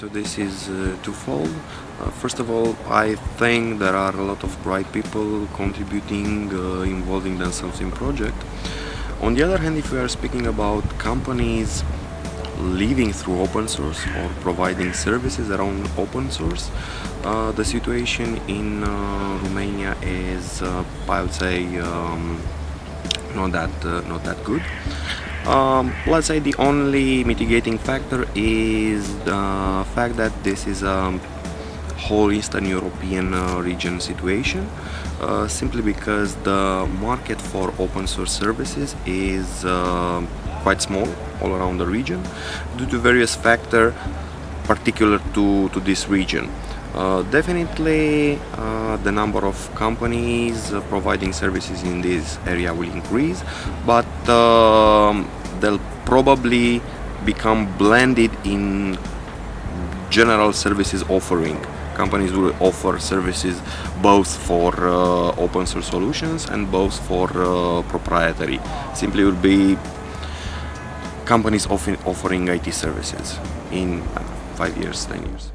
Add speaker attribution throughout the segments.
Speaker 1: to this is twofold. First of all, I think there are a lot of bright people contributing, involving themselves in project. On the other hand, if we are speaking about companies living through open source or providing services around open source, the situation in Romania is, I would say, not that good. Let's say the only mitigating factor is the fact that this is a whole Eastern European region situation, simply because the market for open source services is quite small all around the region due to various factors particular to this region. Definitely the number of companies providing services in this area will increase, but they'll probably become blended in general services offering. Companies will offer services both for open source solutions and both for proprietary. Simply will be companies offering IT services in 5 years, 10 years.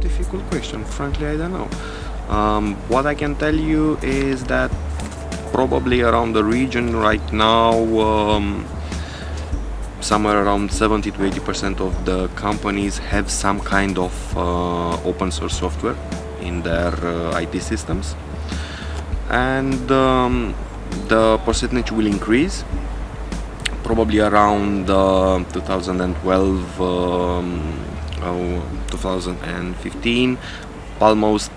Speaker 1: Difficult question, frankly I don't know. What I can tell you is that probably around the region right now, somewhere around 70 to 80% of the companies have some kind of open source software in their IT systems, and the percentage will increase probably around 2012, 2015. Almost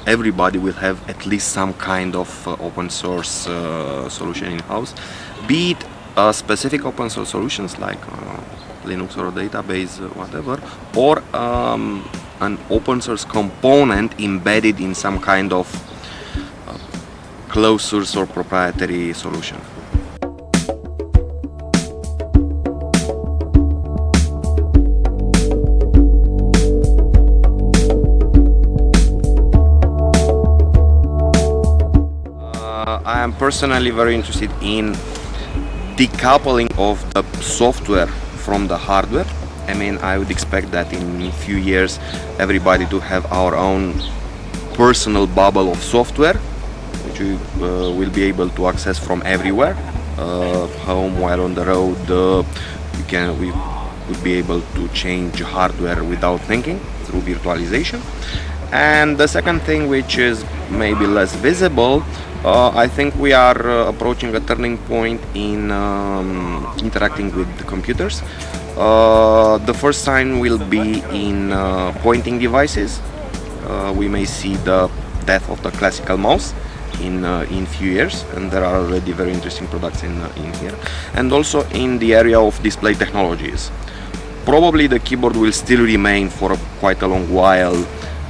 Speaker 1: everybody will have at least some kind of open source solution in-house, be it specific open source solutions like Linux or a database, whatever, or an open source component embedded in some kind of closed source or proprietary solution. I am personally very interested in decoupling of the software from the hardware. I mean, I would expect that in a few years everybody to have our own personal bubble of software, which we will be able to access from everywhere, home, while on the road. We would be able to change hardware without thinking through virtualization. And the second thing, which is maybe less visible, I think we are approaching a turning point in interacting with the computers. The first sign will be in pointing devices. We may see the death of the classical mouse in few years, and there are already very interesting products in here. And also in the area of display technologies. Probably the keyboard will still remain for quite a long while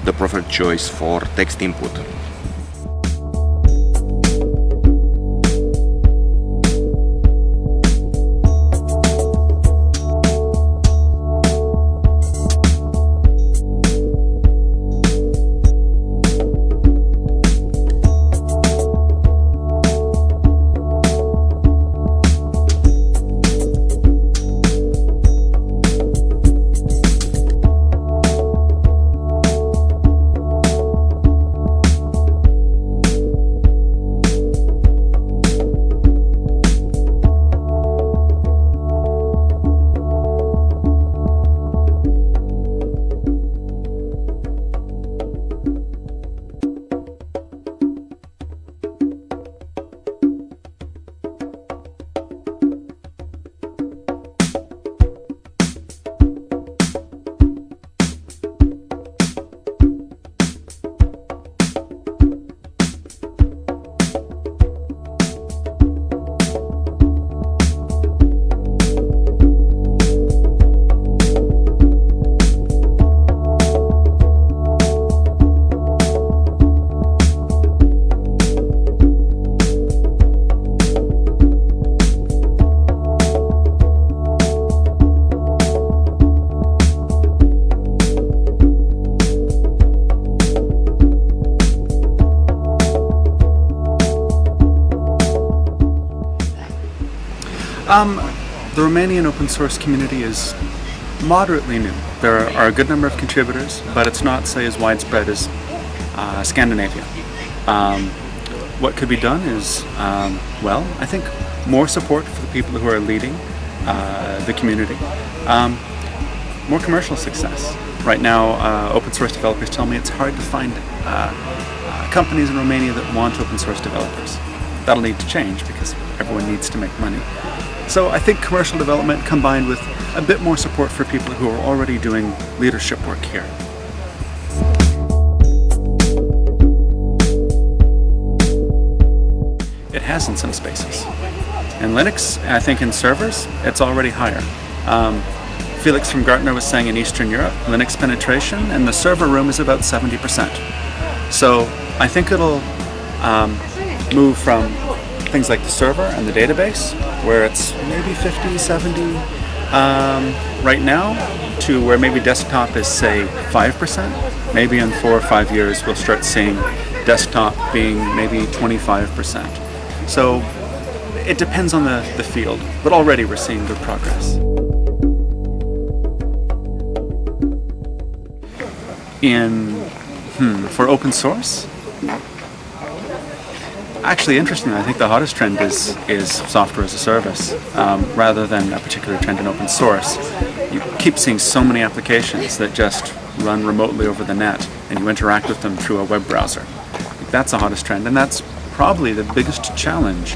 Speaker 1: the preferred choice for text input.
Speaker 2: The Romanian open source community is moderately new. There are a good number of contributors, but it's not, say, as widespread as Scandinavia. What could be done is, well, I think more support for the people who are leading the community. More commercial success. Right now, open source developers tell me it's hard to find companies in Romania that want open source developers. That'll need to change because everyone needs to make money. So I think commercial development combined with a bit more support for people who are already doing leadership work here. It has in some spaces. In Linux, I think in servers, it's already higher. Felix from Gartner was saying in Eastern Europe, Linux penetration in the server room is about 70%. So I think it'll move from things like the server and the database, where it's maybe 50, 70 right now, to where maybe desktop is, say, 5%. Maybe in 4 or 5 years we'll start seeing desktop being maybe 25%. So it depends on the field, but already we're seeing good progress. For open source? Actually, interestingly, I think the hottest trend is software as a service, rather than a particular trend in open source. You keep seeing so many applications that just run remotely over the net, and you interact with them through a web browser. That's the hottest trend, and that's probably the biggest challenge